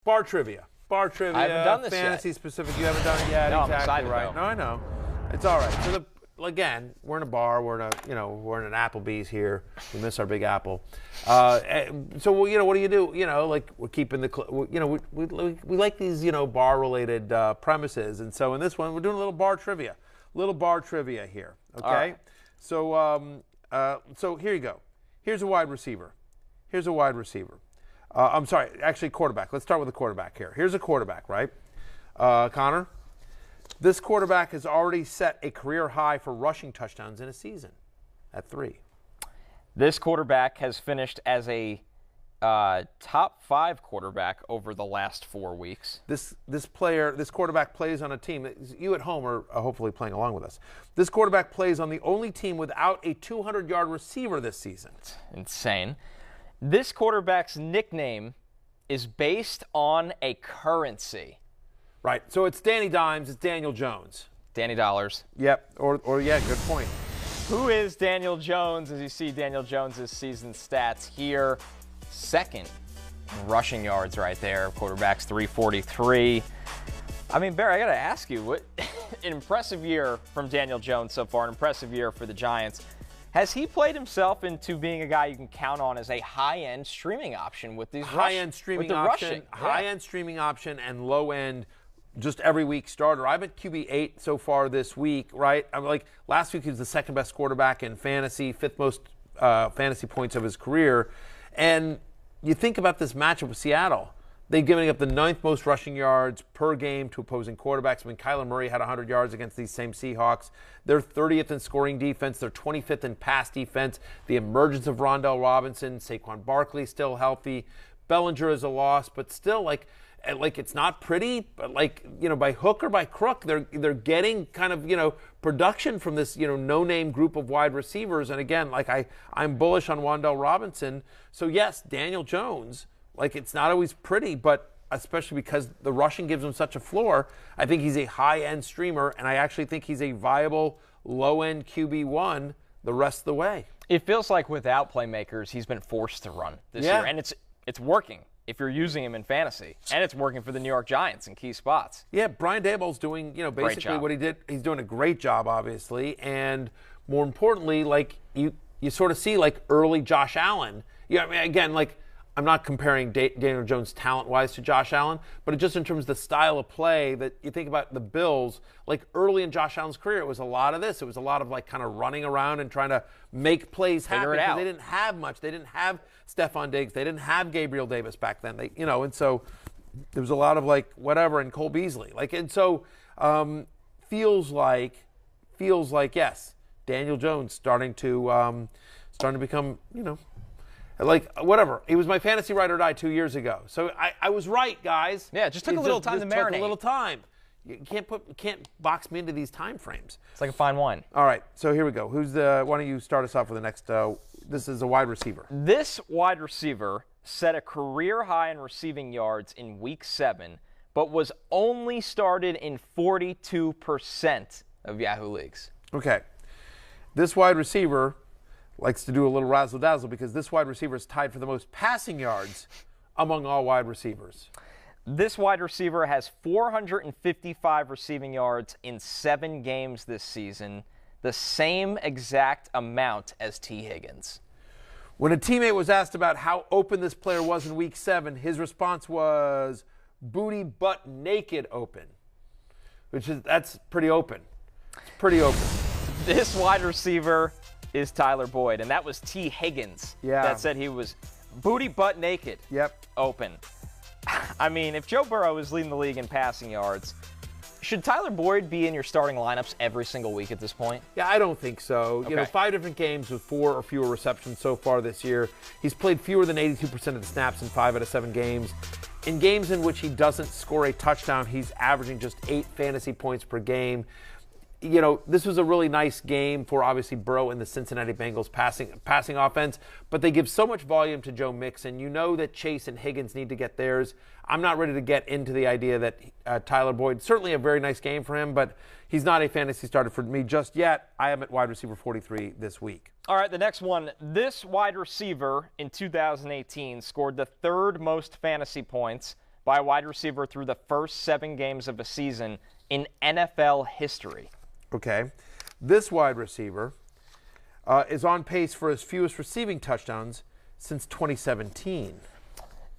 Bar trivia. Bar trivia. I haven't done this fantasy yet. specific. You haven't done it yet. No, I'm exactly excited, right. though. No, I know. It's all right. So again, we're in a bar. We're in an Applebee's here. We miss our Big Apple. So what do you do? Like we're keeping we like these bar related premises, and so in this one we're doing a little bar trivia. Here. Okay. Right. So so here you go. Here's a wide receiver. I'm sorry, actually quarterback. Let's start with the quarterback here. Here's a quarterback, right? Connor, this quarterback has already set a career high for rushing touchdowns in a season at 3. This quarterback has finished as a top 5 quarterback over the last 4 weeks. This quarterback plays on a team. You at home are hopefully playing along with us. This quarterback plays on the only team without a 200-yard receiver this season. It's insane. This quarterback's nickname is based on a currency. Right. So it's Danny Dimes. It's Daniel Jones. Danny Dollars. Yep. Or yeah, good point. Who is Daniel Jones? As you see Daniel Jones' season stats here. Second in rushing yards right there. Quarterback's 343. I mean, Bear, I got to ask you, what an impressive year from Daniel Jones so far, an impressive year for the Giants. Has he played himself into being a guy you can count on as a high-end streaming option with these high-end streaming option, high-end streaming option, and low-end just every week starter? I'm at QB8 so far this week, right? I'm like last week he was the second best quarterback in fantasy, 5th most fantasy points of his career, and you think about this matchup with Seattle. They've given up the 9th most rushing yards per game to opposing quarterbacks. I mean, Kyler Murray had 100 yards against these same Seahawks. They're 30th in scoring defense. They're 25th in pass defense. The emergence of Rondell Robinson, Saquon Barkley still healthy. Bellinger is a loss, but still, like it's not pretty, but by hook or by crook, they're getting kind of, production from this, no-name group of wide receivers. And again, I'm bullish on Rondell Robinson. So yes, Daniel Jones. It's not always pretty, but especially because the rushing gives him such a floor, I think he's a high-end streamer, and I actually think he's a viable low-end QB1 the rest of the way. It feels like without playmakers, he's been forced to run this year, and it's working if you're using him in fantasy, and it's working for the New York Giants in key spots. Yeah, Brian Daboll's doing, basically what he did. He's doing a great job, obviously, and more importantly, you sort of see early Josh Allen. Yeah, I mean, again, I'm not comparing Daniel Jones talent-wise to Josh Allen, but just in terms of the style of play that you think about the Bills, early in Josh Allen's career, it was a lot of this. It was a lot of kind of running around and trying to make plays happen because they didn't have much. They didn't have Stephon Diggs. They didn't have Gabriel Davis back then. And so there was a lot of whatever and Cole Beasley. And so feels like yes, Daniel Jones starting to become whatever. He was my fantasy ride or die 2 years ago. So I was right, guys. Yeah, it just took a little time to marinate. Took a little time. You can't box me into these time frames. It's like a fine wine. All right, so here we go. Why don't you start us off with the next? This is a wide receiver. This wide receiver set a career high in receiving yards in Week 7, but was only started in 42% of Yahoo leagues. Okay, this wide receiver likes to do a little razzle-dazzle because this wide receiver is tied for the most passing yards among all wide receivers. This wide receiver has 455 receiving yards in 7 games this season, the same exact amount as T. Higgins. When a teammate was asked about how open this player was in Week 7, his response was booty butt naked open, that's pretty open. It's pretty open. This wide receiver is Tyler Boyd, and that was T. Higgins that said he was booty butt naked open. I mean, if Joe Burrow is leading the league in passing yards, should Tyler Boyd be in your starting lineups every single week at this point? Yeah, I don't think so. Okay. 5 different games with 4 or fewer receptions so far this year. He's played fewer than 82% of the snaps in 5 out of 7 games. In games in which he doesn't score a touchdown, he's averaging just 8 fantasy points per game. This was a really nice game for obviously Burrow and the Cincinnati Bengals passing offense, but they give so much volume to Joe Mixon. You know that Chase and Higgins need to get theirs. I'm not ready to get into the idea that Tyler Boyd, certainly a very nice game for him, but he's not a fantasy starter for me just yet. I am at wide receiver 43 this week. All right, the next one. This wide receiver in 2018 scored the 3rd most fantasy points by a wide receiver through the first 7 games of a season in NFL history. Okay. This wide receiver is on pace for his fewest receiving touchdowns since 2017.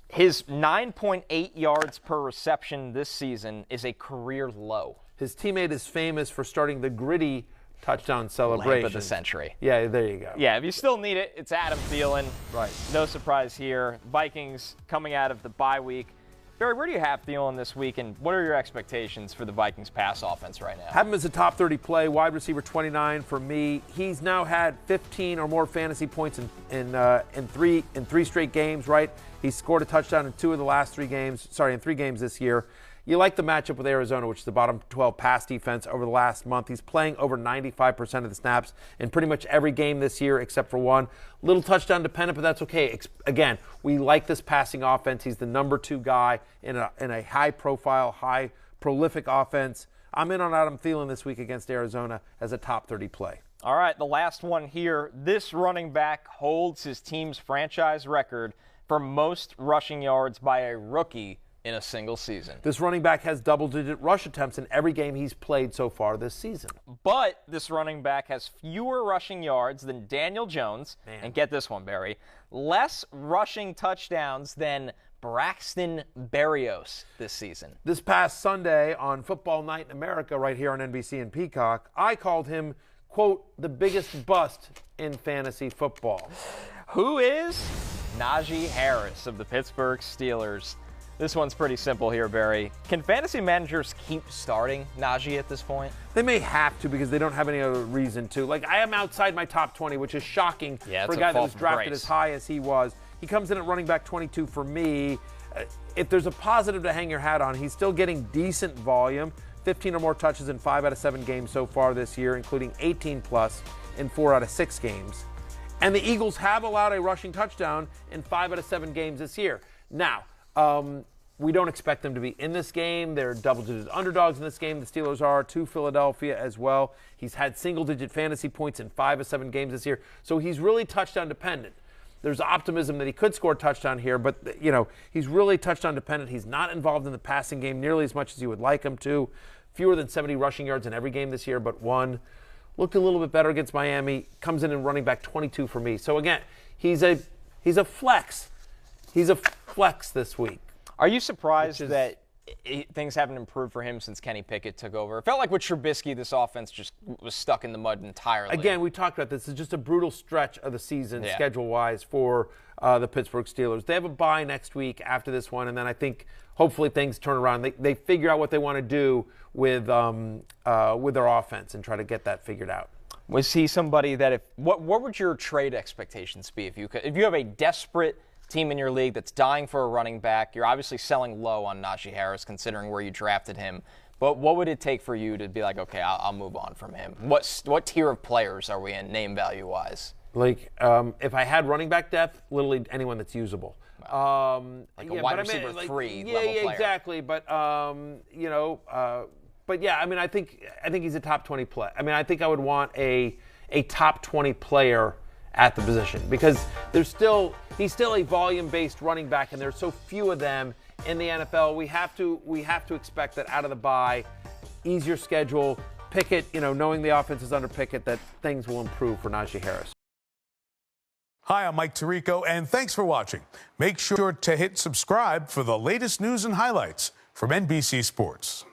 His 9.8 yards per reception this season is a career low. His teammate is famous for starting the gritty touchdown celebration. Lamp of the century. Yeah, there you go. Yeah, if you still need it, it's Adam Thielen. Right. No surprise here. Vikings coming out of the bye week. Barry, where do you have Thielen this week, and what are your expectations for the Vikings pass offense right now? Have him as a top 30 play, wide receiver 29 for me. He's now had 15 or more fantasy points in three straight games, right? He scored a touchdown in 2 of the last 3 games, in 3 games this year. You like the matchup with Arizona, which is the bottom 12 pass defense over the last month. He's playing over 95% of the snaps in pretty much every game this year except for one. Little touchdown dependent, but that's okay. Again, we like this passing offense. He's the number 2 guy in a high-profile, high-prolific offense. I'm in on Adam Thielen this week against Arizona as a top 30 play. All right, the last one here. This running back holds his team's franchise record for most rushing yards by a rookie in a single season. This running back has double-digit rush attempts in every game he's played so far this season. But this running back has fewer rushing yards than Daniel Jones. Man. And get this one, Barry. Less rushing touchdowns than Braxton Berrios this season. This past Sunday on Football Night in America right here on NBC and Peacock, I called him, quote, the biggest bust in fantasy football. Who is Najee Harris of the Pittsburgh Steelers? This one's pretty simple here, Barry. Can fantasy managers keep starting Najee at this point? They may have to because they don't have any other reason to. Like, I am outside my top 20, which is shocking for a guy that was drafted as high as he was. He comes in at running back 22 for me. If there's a positive to hang your hat on, he's still getting decent volume. 15 or more touches in 5 out of 7 games so far this year, including 18-plus in 4 out of 6 games. And the Eagles have allowed a rushing touchdown in 5 out of 7 games this year. Now, we don't expect them to be in this game. They're double-digit underdogs in this game. The Steelers are to Philadelphia as well. He's had single-digit fantasy points in 5 of 7 games this year. So he's really touchdown dependent. There's optimism that he could score a touchdown here, but, he's really touchdown dependent. He's not involved in the passing game nearly as much as you would like him to. Fewer than 70 rushing yards in every game this year, but 1. Looked a little bit better against Miami. Comes in and running back 22 for me. So, again, he's a flex. He's a flex this week. Are you surprised that things haven't improved for him since Kenny Pickett took over? It felt like with Trubisky, this offense just was stuck in the mud entirely. Again, we talked about this. It's just a brutal stretch of the season schedule-wise for the Pittsburgh Steelers. They have a bye next week after this one, and then I think hopefully things turn around. They figure out what they want to do with their offense and try to get that figured out. Was he somebody that what would your trade expectations be if you have a desperate team in your league that's dying for a running back? You're obviously selling low on Najee Harris considering where you drafted him. But what would it take for you to be like, okay, I'll move on from him? What tier of players are we in, name value wise? Like, if I had running back depth, literally anyone that's usable. Like a wide receiver 3 level player. Yeah, exactly. But but yeah, I think he's a top 20 play. I think I would want a top 20 player at the position because he's still a volume-based running back, and there's so few of them in the NFL. We have to expect that out of the bye, easier schedule, Pickett, knowing the offense is under Pickett, that things will improve for Najee Harris. Hi, I'm Mike Tirico, and thanks for watching. Make sure to hit subscribe for the latest news and highlights from NBC Sports.